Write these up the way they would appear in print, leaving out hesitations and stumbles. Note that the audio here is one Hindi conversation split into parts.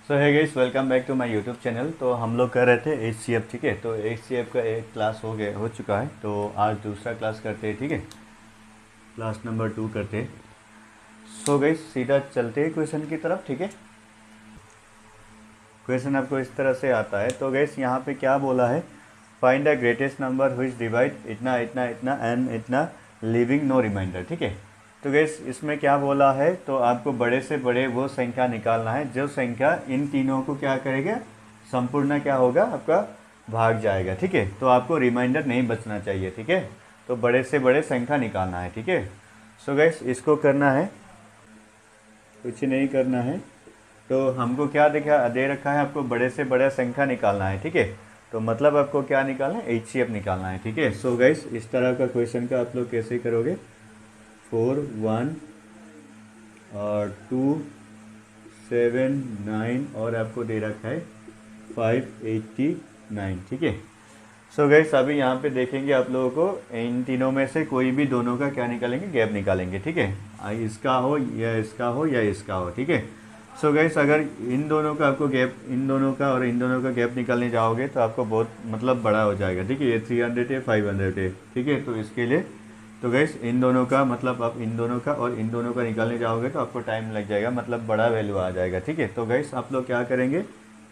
So hi guys, welcome back to my YouTube channel. तो हम लोग कर रहे थे HCF, ठीक है। तो HCF का एक क्लास हो चुका है। तो आज दूसरा क्लास करते हैं, ठीक है। क्लास नंबर 2 करते हैं। सो गाइस, सीधा चलते हैं क्वेश्चन की तरफ, ठीक है। क्वेश्चन आपको इस तरह से आता है। तो गाइस यहाँ पे क्या बोला है, find the greatest number which divide इतना इतना इतना एंड इतना लिविंग नो रिमाइंडर, ठीक है। तो गैस इसमें क्या बोला है, तो आपको बड़े से बड़े वो संख्या निकालना है जो संख्या इन तीनों को क्या करेगा, संपूर्ण क्या होगा आपका, भाग जाएगा, ठीक है। तो आपको रिमाइंडर नहीं बचना चाहिए, ठीक है। तो बड़े से बड़े संख्या निकालना है, ठीक है। सो गैस इसको करना है, कुछ नहीं करना है। तो हमको क्या दे रखा है, आपको बड़े से बड़ा संख्या निकालना है, ठीक है। तो मतलब आपको क्या निकालना है, HCF निकालना है, ठीक है। सो गैस इस तरह का क्वेश्चन का आप लोग कैसे करोगे, 4 1 और 2 7 9 और आपको दे रखा है 589, ठीक है। सो गैस अभी यहाँ पे देखेंगे आप लोगों को इन तीनों में से कोई भी दोनों का क्या निकालेंगे, गैप निकालेंगे, ठीक है। इसका हो या इसका हो या इसका हो, ठीक है। सो गैस अगर इन दोनों का आपको गैप, इन दोनों का और इन दोनों का गैप निकालने जाओगे तो आपको बहुत मतलब बड़ा हो जाएगा, ठीक है। ये 300 है, 500 है, ठीक है। तो इसके लिए तो गैस इन दोनों का मतलब आप इन दोनों का और इन दोनों का निकालने जाओगे तो आपको टाइम लग जाएगा, मतलब बड़ा वैल्यू आ जाएगा, ठीक है। तो गैस आप लोग क्या करेंगे,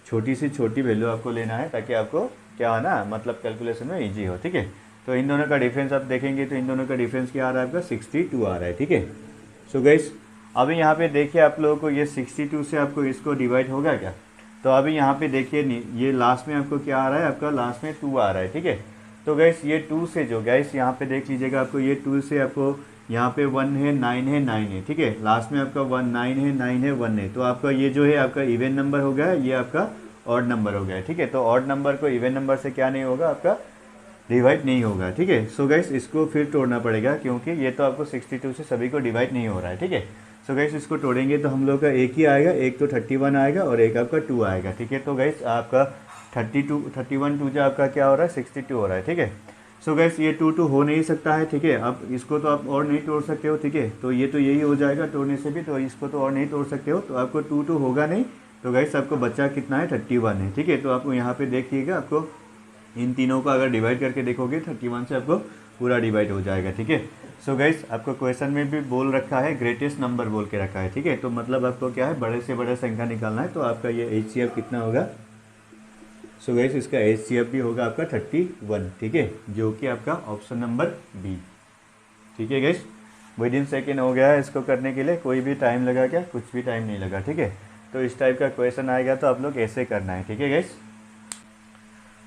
छोटी से छोटी वैल्यू आपको लेना है ताकि आपको क्या हो ना, मतलब कैलकुलेशन में इजी हो, ठीक है। तो इन दोनों का डिफरेंस आप देखेंगे तो इन दोनों का डिफरेंस क्या आ रहा है आपका, 62 आ रहा है, ठीक है। सो गैस अभी यहाँ पे देखिए आप लोगों को ये 62 से आपको इसको डिवाइड होगा क्या। तो अभी यहाँ पे देखिए ये लास्ट में आपको क्या आ रहा है, आपका लास्ट में 2 आ रहा है, ठीक है। तो गैस ये 2 से जो गैस यहाँ पे देख लीजिएगा, आपको ये 2 से आपको यहाँ पे 1 है, 9 है, 9 है, ठीक है। लास्ट में आपका 1 9 है, 9 है, 1 है। तो आपका ये जो है आपका इवन नंबर हो गया, ये आपका ऑड नंबर हो गया, ठीक है। तो ऑड नंबर को इवन नंबर से क्या नहीं होगा, आपका डिवाइड नहीं होगा, ठीक है। सो गैस इसको फिर तोड़ना पड़ेगा क्योंकि ये तो आपको 62 से सभी को डिवाइड नहीं हो रहा है, ठीक है। सो गैस इसको तोड़ेंगे तो हम लोग का एक ही आएगा, एक तो 31 आएगा और एक आपका 2 आएगा, ठीक है। तो गैस आपका 31 2 जो आपका क्या हो रहा है, 62 हो रहा है, ठीक है। सो गैस ये 2 हो नहीं सकता है, ठीक है। अब इसको तो आप और नहीं तोड़ सकते हो, ठीक है। तो ये तो यही हो जाएगा तोड़ने से भी, तो इसको तो और नहीं तोड़ सकते हो, तो आपको 2 होगा नहीं। तो गैस आपको बच्चा कितना है, 31 है, ठीक है। तो आपको यहाँ पे देखिएगा, आपको इन तीनों को अगर डिवाइड करके देखोगे 31 से आपको पूरा डिवाइड हो जाएगा, ठीक है। सो गैस आपको क्वेश्चन में भी बोल रखा है ग्रेटेस्ट नंबर बोल के रखा है, ठीक है। तो मतलब आपको क्या है, बड़े से बड़ा संख्या निकालना है। तो आपका ये HCF कितना होगा, सो गैस इसका HCF भी होगा आपका 31, ठीक है, जो कि आपका ऑप्शन नंबर बी, ठीक है। गैस विद इन सेकेंड हो गया है इसको करने के लिए, कोई भी टाइम लगा क्या, कुछ भी टाइम नहीं लगा, ठीक है। तो इस टाइप का क्वेश्चन आएगा तो आप लोग ऐसे करना है, ठीक है गैस।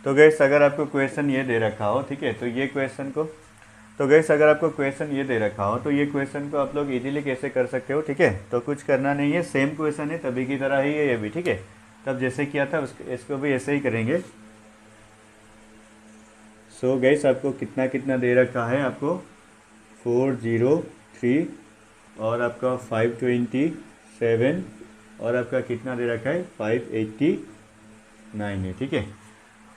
तो गैस अगर आपको क्वेश्चन ये दे रखा हो, ठीक है, तो ये क्वेश्चन को, तो गैस अगर आपको क्वेश्चन ये दे रखा हो तो ये क्वेश्चन को आप लोग इजीली कैसे कर सकते हो, ठीक है। तो कुछ करना नहीं है, सेम क्वेश्चन है तभी की तरह ही है ये भी, ठीक है। तब जैसे किया था इसको भी ऐसे ही करेंगे। सो गैस आपको कितना कितना दे रखा है, आपको 403 और आपका 527 और आपका कितना दे रखा है, 589 है, ठीक है।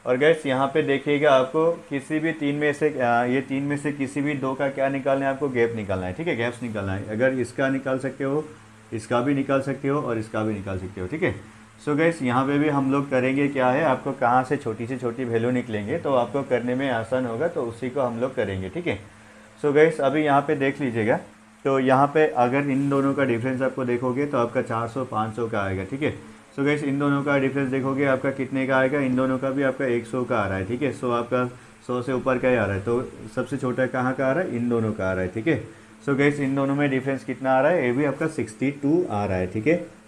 और गैस यहाँ पे देखिएगा, आपको किसी भी तीन में से ये तीन में से किसी भी दो का क्या निकालना है, आपको गैप निकालना है, ठीक है। गैप्स निकालना है, अगर इसका निकाल सकते हो, इसका भी निकाल सकते हो और इसका भी निकाल सकते हो, ठीक है। सो गैस यहाँ पे भी हम लोग करेंगे क्या है, आपको कहाँ से छोटी वैल्यू निकलेंगे तो आपको करने में आसान होगा, तो उसी को हम लोग करेंगे, ठीक है। सो गैस अभी यहाँ पे देख लीजिएगा, तो यहाँ पे अगर इन दोनों का डिफरेंस आपको देखोगे तो आपका 400 500 का आएगा, ठीक है। सो गैस इन दोनों का डिफरेंस देखोगे आपका कितने का आएगा, इन दोनों का भी आपका 100 का आ रहा है, ठीक है। सो आपका 100 से ऊपर का ही आ रहा है, तो सबसे छोटा कहाँ का आ रहा है, इन दोनों का आ रहा है, ठीक है। सो गैस इन दोनों में डिफरेंस कितना आ रहा है, ये भी आपका 62 आ रहा है, ठीक है।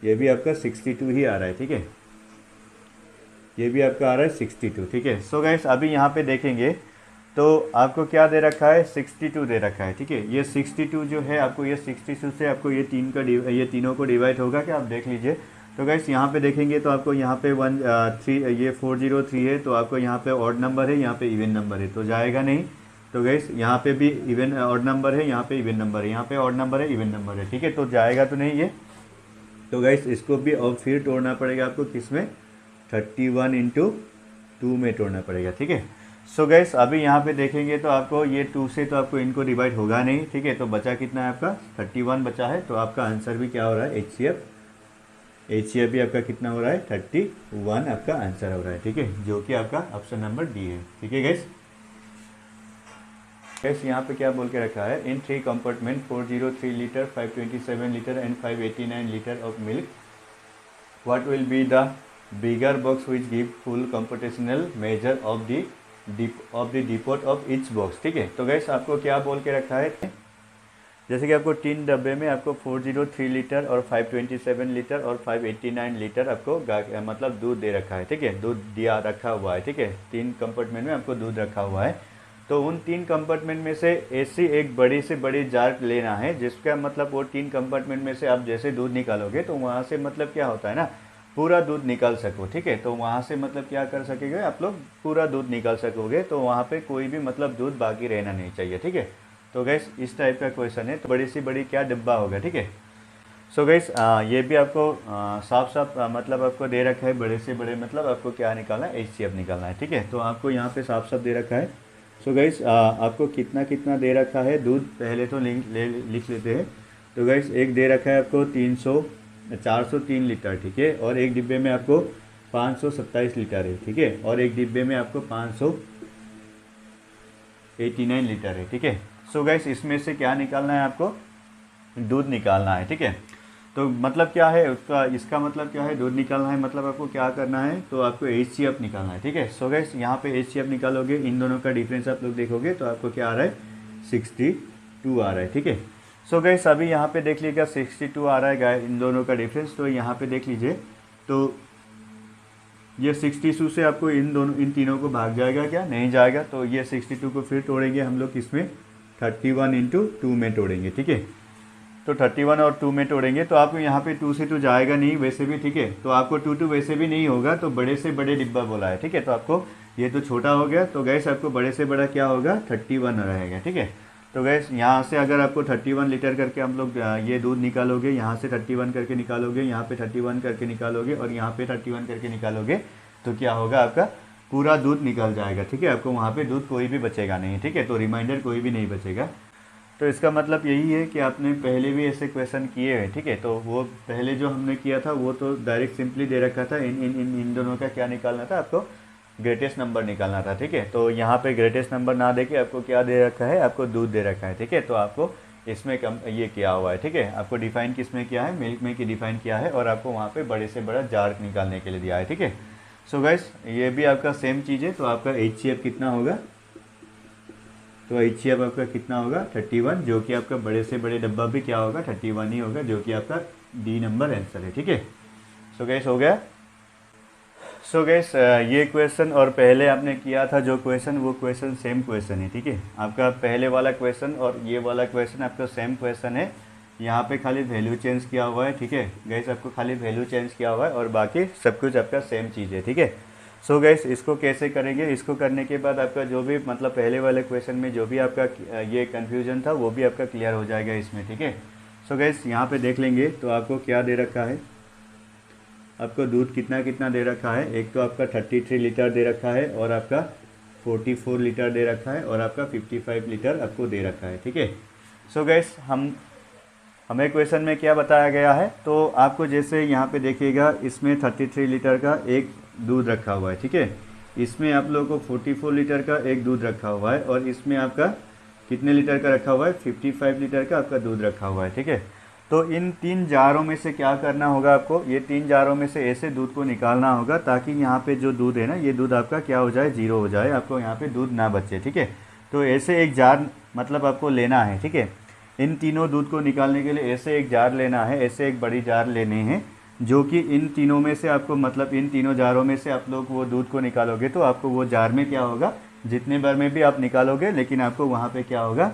ये भी आपका 62 ही आ रहा है, ठीक है। ये भी आपका आ रहा है 62, ठीक है। सो गैस अभी यहाँ पे देखेंगे तो आपको क्या दे रखा है, 62 दे रखा है, ठीक है। ये 62 जो है आपको, ये 62 से आपको ये तीनों को डिवाइड होगा क्या, आप देख लीजिए। तो गैस यहाँ पे देखेंगे तो आपको यहाँ पे 403 है, तो आपको यहाँ पे ऑड नंबर है, यहाँ पे इवन नंबर है, तो जाएगा नहीं। तो गैस यहाँ पे भी इवन ऑड नंबर है, यहाँ पे इवन नंबर है, यहाँ पे ऑड नंबर है, इवन नंबर है, ठीक है। तो जाएगा तो नहीं ये। तो गैस इसको भी अब फिर तोड़ना पड़ेगा आपको, किस में, 31 इंटू 2 में तोड़ना पड़ेगा, ठीक है। सो गैस अभी यहाँ पे देखेंगे तो आपको ये 2 से तो आपको इनको डिवाइड होगा नहीं, ठीक है। तो बचा कितना है आपका, 31 बचा है, तो आपका आंसर भी क्या हो रहा है, HCF HCF भी आपका कितना हो रहा है 31 आपका आंसर हो रहा है, ठीक है, जो कि आपका ऑप्शन नंबर डी है, ठीक है गाइस। गैस यहाँ पे क्या बोल के रखा है, इन 3 compartment 403 litre 527 litre and 589 litre of milk, what will be the bigger box which give full computational measure of the depot of each box, ठीक है। तो गैस आपको क्या बोल के रखा है, जैसे कि आपको 3 डब्बे में आपको 403 लीटर और 527 लीटर और 589 लीटर आपको मतलब दूध दे रखा है, ठीक है, दूध दिया रखा हुआ है, ठीक है, 3 कंपार्टमेंट में आपको दूध रखा हुआ है। तो उन 3 कंपार्टमेंट में से ऐसी एक बड़ी से बड़ी जार लेना है, जिसका मतलब वो 3 कंपार्टमेंट में से आप जैसे दूध निकालोगे तो वहाँ से मतलब क्या होता है ना, पूरा दूध निकाल सको, ठीक है। तो वहाँ से मतलब क्या कर सकेंगे आप लोग, पूरा दूध निकाल सकोगे, तो वहाँ पे कोई भी मतलब दूध बाकी रहना नहीं चाहिए, ठीक है। तो गैस इस टाइप का क्वेश्चन है, तो बड़ी सी बड़ी क्या डिब्बा होगा, ठीक है। सो गैस ये भी आपको साफ साफ मतलब आपको दे रखा है, बड़े से बड़े मतलब आपको क्या निकालना है, HCF निकालना है, ठीक है। तो आपको यहाँ पे साफ साफ दे रखा है। सो गैस आपको कितना कितना दे रखा है दूध, पहले तो लिख लेते हैं। तो गैस एक दे रखा है आपको 403 लीटर, ठीक है, और एक डिब्बे में आपको 527 लीटर है, ठीक है, और एक डिब्बे में आपको 589 लीटर है, ठीक है। सो गैस इसमें से क्या निकालना है, आपको दूध निकालना है, ठीक है। तो मतलब क्या है उसका, इसका मतलब क्या है, दूध निकालना है, मतलब आपको क्या करना है, तो आपको HCF निकालना है, ठीक है। सो गैस यहाँ पे HCF निकालोगे, इन दोनों का डिफरेंस आप लोग देखोगे तो आपको क्या आ रहा है 62 आ रहा है, ठीक है। सो गैस अभी यहाँ पे देख लीजिएगा 62 आ रहा है इन दोनों का डिफरेंस। तो यहाँ पे देख लीजिए, तो ये 62 से आपको इन तीनों को भाग जाएगा क्या, नहीं जाएगा। तो ये 62 को फिर तोड़ेंगे हम लोग, किसमें 31 इंटू 2 में तोड़ेंगे, ठीक है। तो 31 और 2 में तोड़ेंगे तो आपको यहाँ पे 2 से 2 जाएगा नहीं वैसे भी, ठीक है। तो आपको 2 वैसे भी नहीं होगा, तो बड़े से बड़े डिब्बा बोला है, ठीक है। तो आपको ये तो छोटा हो गया, तो गैस आपको बड़े से बड़ा क्या होगा 31 रहेगा, ठीक है। तो गैस यहाँ से अगर आपको 31 लीटर करके हम लोग ये दूध निकालोगे, यहाँ से 31 करके निकालोगे, यहाँ पे 31 करके निकालोगे और यहाँ पे 31 करके निकालोगे, तो क्या होगा आपका पूरा दूध निकल जाएगा, ठीक है। आपको वहाँ पे दूध कोई भी बचेगा नहीं, ठीक है। तो रिमाइंडर कोई भी नहीं बचेगा। तो इसका मतलब यही है कि आपने पहले भी ऐसे क्वेश्चन किए हैं, ठीक है। तो वो पहले जो हमने किया था वो तो डायरेक्ट सिंपली दे रखा था, इन दोनों का क्या निकालना था, आपको ग्रेटेस्ट नंबर निकालना था, ठीक है। तो यहाँ पे ग्रेटेस्ट नंबर ना दे के आपको क्या दे रखा है, आपको दूध दे रखा है, ठीक है। तो आपको इसमें कम ये किया हुआ है, ठीक है। आपको डिफाइन किस में किया है, मिल्क में की डिफाइन किया है, और आपको वहाँ पे बड़े से बड़ा जार निकालने के लिए दिया है, ठीक है। सो गाइस ये भी आपका सेम चीज़ है। तो आपका HCF कितना होगा, तो HCF आपका कितना होगा 31, जो कि आपका बड़े से बड़े डब्बा भी क्या होगा 31 ही होगा, जो कि आपका D नंबर आंसर है, ठीक है। सो गैस हो गया। सो गैस ये क्वेश्चन और पहले आपने किया था जो क्वेश्चन, वो क्वेश्चन सेम क्वेश्चन है, ठीक है। आपका पहले वाला क्वेश्चन और ये वाला क्वेश्चन आपका सेम क्वेश्चन है। यहाँ पे खाली वैल्यू चेंज किया हुआ है, ठीक है गैस, आपको खाली वैल्यू चेंज किया हुआ है और बाकी सब कुछ आपका सेम चीज़ है, ठीक है। सो गैस इसको कैसे करेंगे, इसको करने के बाद आपका जो भी मतलब पहले वाले क्वेश्चन में जो भी आपका ये कन्फ्यूजन था वो भी आपका क्लियर हो जाएगा इसमें, ठीक है। सो गैस यहाँ पे देख लेंगे तो आपको क्या दे रखा है, आपको दूध कितना कितना दे रखा है। एक तो आपका 33 लीटर दे रखा है और आपका 44 लीटर दे रखा है और आपका 55 लीटर आपको दे रखा है, ठीक है। सो गैस हमें क्वेश्चन में क्या बताया गया है, तो आपको जैसे यहाँ पे देखिएगा इसमें 33 लीटर का एक दूध रखा हुआ है, ठीक है। इसमें आप लोगों को 44 लीटर का एक दूध रखा हुआ है और इसमें आपका कितने लीटर का रखा हुआ है, 55 लीटर का आपका दूध रखा हुआ है, ठीक है। तो इन 3 जारों में से क्या करना होगा आपको, ये 3 जारों में से ऐसे दूध को निकालना होगा ताकि यहाँ पे जो दूध है ना, ये दूध आपका क्या हो जाए, 0 हो जाए, आपको यहाँ पे दूध ना बचे, ठीक है। तो ऐसे एक जार मतलब आपको लेना है, ठीक है। इन तीनों दूध को निकालने के लिए ऐसे एक जार लेना है, ऐसे एक बड़ी जार लेने हैं, जो कि इन तीनों में से आपको मतलब इन तीनों जारों में से आप लोग वो दूध को निकालोगे तो आपको वो जार में क्या होगा, जितने बार में भी आप निकालोगे लेकिन आपको वहाँ पे क्या होगा,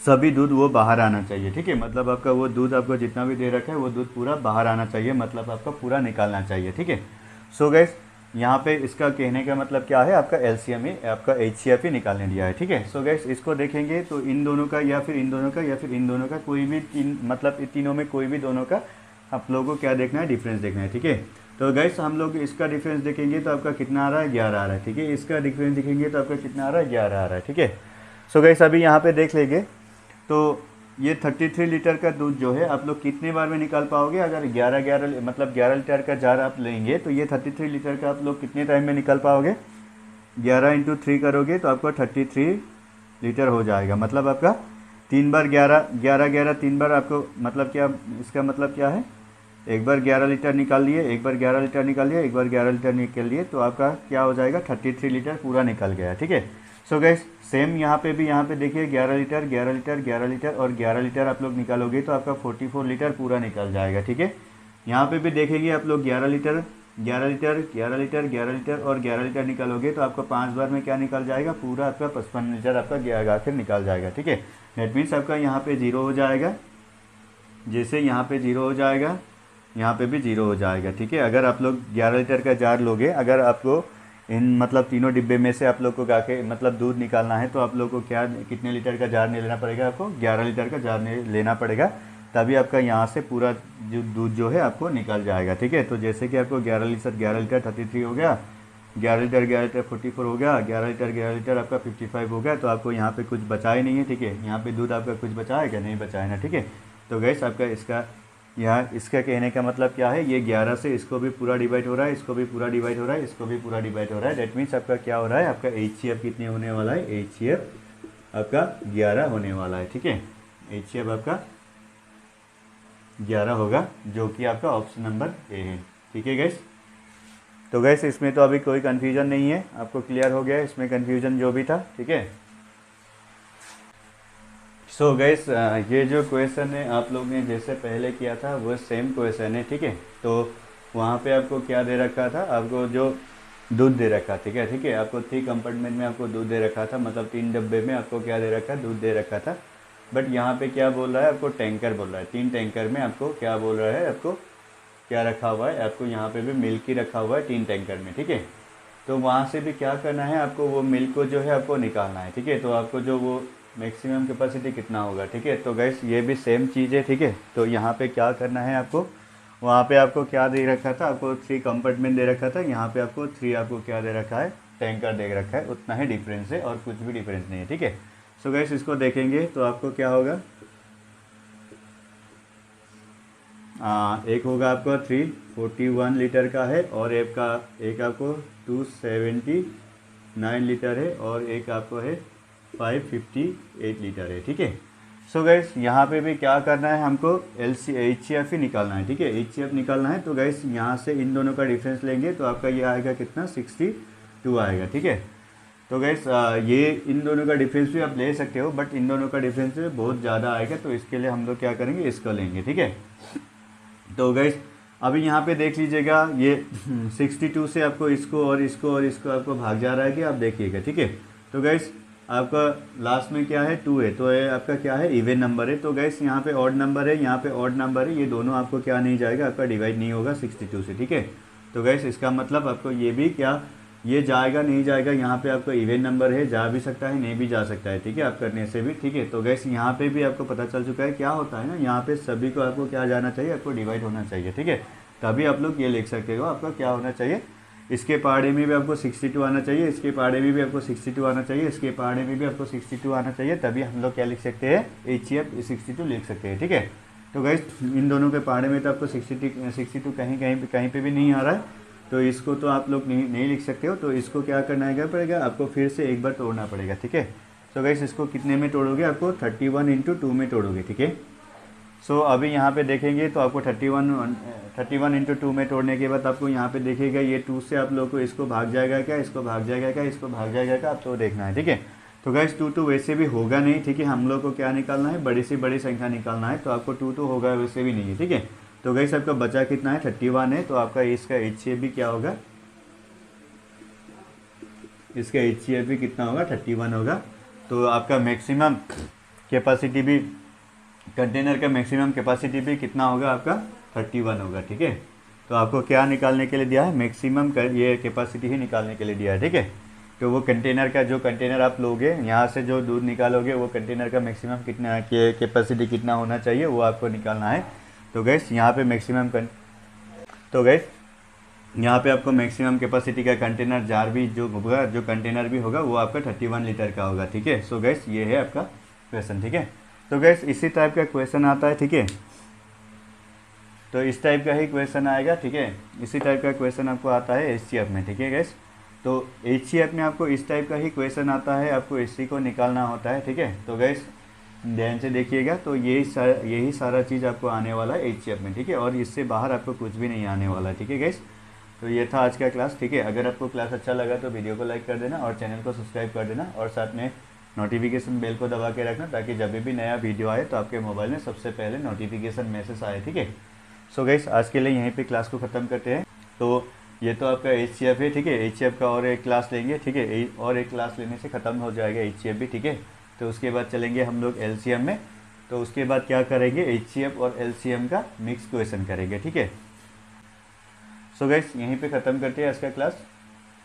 सभी दूध वो बाहर आना चाहिए, ठीक है। मतलब आपका वो दूध आपको जितना भी दे रखा है वो दूध पूरा बाहर आना चाहिए, मतलब आपका पूरा निकालना चाहिए, ठीक है। सो गैस यहाँ पे इसका कहने का मतलब क्या है, आपका LCM ही आपका HCF ही निकालने दिया है, ठीक है। सो गैस इसको देखेंगे तो इन दोनों का या फिर इन दोनों का या फिर इन दोनों का कोई भी तीन मतलब इन तीनों में कोई भी दोनों का आप लोगों को क्या देखना है, डिफरेंस देखना है, ठीक है। तो गैस हम लोग इसका डिफरेंस देखेंगे तो आपका कितना आ रहा है, 11 आ रहा है, ठीक है। इसका डिफरेंस देखेंगे तो आपका कितना आ रहा है, 11 आ रहा है, ठीक है। सो गैस अभी यहाँ पे देख लेंगे तो ये 33 लीटर का दूध जो है आप लोग कितने बार में निकाल पाओगे? अगर 11 मतलब 11 लीटर का जार आप लेंगे तो ये 33 लीटर का आप लोग कितने टाइम में निकाल पाओगे? 11 इंटू 3 करोगे तो आपको 33 लीटर हो जाएगा। मतलब आपका 3 बार 11 11 11 3 बार आपको मतलब क्या, इसका मतलब क्या है? एक बार 11 लीटर निकाल लिए, एक बार 11 लीटर निकाल लिए, एक बार 11 लीटर निकाल लिए, तो आपका क्या हो जाएगा? 33 लीटर पूरा निकल गया। ठीक है। सो गाइस सेम यहाँ पे भी, यहाँ पे देखिए 11 लीटर 11 लीटर 11 लीटर और 11 लीटर आप लोग निकालोगे तो आपका 44 लीटर पूरा निकल जाएगा। ठीक है। यहाँ पे भी देखेंगे आप लोग 11 लीटर 11 लीटर 11 लीटर 11 लीटर और 11 लीटर निकालोगे तो आपका 5 बार में क्या निकल जाएगा? पूरा आपका 55 लीटर आपका आखिर निकल जाएगा। ठीक है। डेट मीन्स आपका यहाँ पे 0 हो जाएगा, जैसे यहाँ पे 0 हो जाएगा, यहाँ पे भी 0 हो जाएगा। ठीक है। अगर आप लोग 11 लीटर का जार लोगे, अगर आपको इन मतलब तीनों डिब्बे में से आप लोग को के मतलब दूध निकालना है तो आप लोग को क्या कितने लीटर का जार नहीं लेना पड़ेगा? आपको 11 लीटर का जार नहीं लेना पड़ेगा, तभी आपका यहाँ से पूरा जो दूध जो है आपको निकल जाएगा। ठीक है। तो जैसे कि आपको 11 लीटर 33 हो गया, 11 लीटर 44 हो गया, 11 लीटर आपका 55 हो गया, तो आपको यहाँ पे कुछ बचा ही नहीं है। ठीक है। यहाँ पे दूध आपका कुछ बचा है क्या? नहीं बचा है ना। ठीक है। तो गैस आपका इसका यहाँ इसका कहने का मतलब क्या है? ये 11 से इसको भी पूरा डिवाइड हो रहा है, इसको भी पूरा डिवाइड हो रहा है, इसको भी पूरा डिवाइड हो रहा है। डेट मीन्स आपका क्या हो रहा है? आपका HCF कितने होने वाला है? HCF आपका 11 होने वाला है। ठीक है। HCF आपका 11 होगा, जो कि आपका ऑप्शन नंबर ए है। ठीक है गैस। तो गैस इसमें तो अभी कोई कन्फ्यूजन नहीं है, आपको क्लियर हो गया इसमें कन्फ्यूजन जो भी था। ठीक है। सो गैस ये जो क्वेश्चन है आप लोग ने जैसे पहले किया था वो सेम क्वेश्चन है। ठीक है। तो वहाँ पे आपको क्या दे रखा था? आपको जो दूध दे रखा, ठीक है। ठीक है। आपको 3 कंपार्टमेंट में आपको दूध दे रखा था, मतलब 3 डब्बे में आपको क्या दे रखा? दूध दे रखा था। बट यहाँ पे क्या बोल रहा है? आपको टैंकर बोल रहा है। 3 टैंकर में आपको क्या बोल रहा है? आपको क्या रखा हुआ है? आपको यहाँ पे भी मिल्क ही रखा हुआ है 3 टैंकर में। ठीक है। तो वहाँ से भी क्या करना है? आपको वो मिल्क को जो है आपको निकालना है। ठीक है। तो आपको जो वो मैक्सिमम कैपेसिटी कितना होगा? ठीक है। तो गैस ये भी सेम चीज़ है। ठीक है। तो यहाँ पे क्या करना है आपको? वहाँ पे आपको क्या दे रखा था? आपको 3 कंपार्टमेंट दे रखा था, यहाँ पे आपको 3 आपको क्या दे रखा है? टैंकर दे रखा है। उतना ही डिफरेंस है और कुछ भी डिफरेंस नहीं है। ठीक है। सो गैस इसको देखेंगे तो आपको क्या होगा? एक होगा आपका 341 लीटर का है और एक आपको 279 लीटर है और एक आपको है 558 लीटर है। ठीक है। सो गैस यहाँ पे भी क्या करना है? हमको HCF ही निकालना है। ठीक है। HCF निकालना है तो गैस यहाँ से इन दोनों का डिफरेंस लेंगे तो आपका ये आएगा कितना? 62 आएगा। ठीक है। तो गैस ये इन दोनों का डिफरेंस भी आप ले सकते हो, बट इन दोनों का डिफरेंस बहुत ज़्यादा आएगा, तो इसके लिए हम लोग क्या करेंगे? इसको लेंगे। ठीक है। तो गैस अभी यहाँ पे देख लीजिएगा, ये 62 से आपको इसको और इसको और इसको आपको भाग जा रहा है कि आप देखिएगा। ठीक है। तो गैस आपका लास्ट में क्या है? 2 है, तो ये आपका क्या है? इवन नंबर है। तो गैस यहाँ पे ऑड नंबर है, यहाँ पे ऑड नंबर है, ये दोनों आपको क्या नहीं जाएगा? आपका डिवाइड नहीं होगा 62 से। ठीक है। तो गैस इसका मतलब आपको ये भी क्या, ये जाएगा नहीं जाएगा? यहाँ पे आपका इवन नंबर है, जा भी सकता है नहीं भी जा सकता है। ठीक है। आप करने से भी। ठीक है। तो गैस यहाँ पे भी आपको पता चल चुका है क्या होता है ना, यहाँ पे सभी को आपको क्या जाना चाहिए? आपको डिवाइड होना चाहिए। ठीक है। तभी आप लोग ये लिख सकते हो। आपका क्या होना चाहिए? इसके पहाड़े में भी आपको 62 आना चाहिए, इसके पहाड़े में भी आपको 62 आना चाहिए, इसके पहाड़े में भी आपको 62 आना चाहिए, तभी हम लोग क्या लिख सकते हैं? HCF 62 लिख सकते हैं। ठीक है। तो गैस इन दोनों के पहाड़े में तो आपको 62 कहीं पे भी नहीं आ रहा है, तो इसको तो आप लोग नहीं लिख सकते हो। तो इसको क्या करना है पड़ेगा? आपको फिर से एक बार तोड़ना पड़ेगा। ठीक है। तो गैस इसको कितने में तोड़ोगे? आपको 31 इंटू 2 में तोड़ोगे। ठीक है। सो अभी यहाँ पे देखेंगे तो आपको 31 इंटू 2 में तोड़ने के बाद आपको यहाँ पे देखिएगा ये 2 से आप लोग को इसको भाग जाएगा क्या? इसको भाग जाएगा क्या? इसको भाग जाएगा क्या? आप तो देखना है। ठीक है। तो गैस 2 वैसे भी होगा नहीं। ठीक है। हम लोग को क्या निकालना है? बड़ी से बड़ी संख्या निकालना है, तो आपको 2 होगा वैसे भी नहीं है। ठीक है। तो गैस आपका बचा कितना है? 31 है, तो आपका इसका HCF भी क्या होगा? इसका HCF भी कितना होगा? 31 होगा। तो आपका मैक्सिमम कैपेसिटी भी, कंटेनर का मैक्सिमम कैपेसिटी भी कितना होगा? आपका 31 होगा। ठीक है। तो आपको क्या निकालने के लिए दिया है? मैक्सिमम ये कैपेसिटी ही निकालने के लिए दिया है। ठीक है। तो वो कंटेनर का जो कंटेनर आप लोगे, यहाँ से जो दूध निकालोगे, वो कंटेनर का मैक्सिमम कितना कैपेसिटी कितना होना चाहिए वो आपको निकालना है। तो गैस यहाँ पे मैक्सिमम तो गैस यहाँ पे आपको मैक्सिमम कैपेसिटी का कंटेनर जार भी जो होगा, जो कंटेनर भी होगा वो आपका 31 लीटर का होगा। ठीक है। सो गैस ये है आपका क्वेश्चन। ठीक है। तो गैस इसी टाइप का क्वेश्चन आता है, ठीक है। तो इस टाइप का ही क्वेश्चन आएगा, ठीक है। इसी टाइप का क्वेश्चन आपको आता है एचसीएफ में, ठीक है गैस। तो एचसीएफ में आपको इस टाइप का ही क्वेश्चन आता है, आपको इसी को निकालना होता है, ठीक है। तो गैस ध्यान से देखिएगा, तो यही सारा चीज़ आपको आने वाला है एचसीएफ में, ठीक है। और इससे बाहर आपको कुछ भी नहीं आने वाला है, ठीक है गैस। तो ये था आज का क्लास, ठीक है। अगर आपको क्लास अच्छा लगा तो वीडियो को लाइक कर देना और चैनल को सब्सक्राइब कर देना और साथ में नोटिफिकेशन बेल को दबा के रखना, ताकि जब भी नया वीडियो आए तो आपके मोबाइल में सबसे पहले नोटिफिकेशन मैसेज आए, ठीक है। सो गाइस आज के लिए यहीं पे क्लास को ख़त्म करते हैं। तो ये तो आपका एचसीएफ है, ठीक है। एचसीएफ का और एक क्लास लेंगे, ठीक है। और एक क्लास लेने से ख़त्म हो जाएगा एचसीएफ भी, ठीक है। तो उसके बाद चलेंगे हम लोग एलसीएम में। तो उसके बाद क्या करेंगे, एचसीएफ और एलसीएम का मिक्स क्वेश्चन करेंगे, ठीक है। सो गाइस यहीं पे ख़त्म करते हैं आज का क्लास।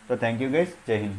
तो थैंक यू गाइस, जय हिंद।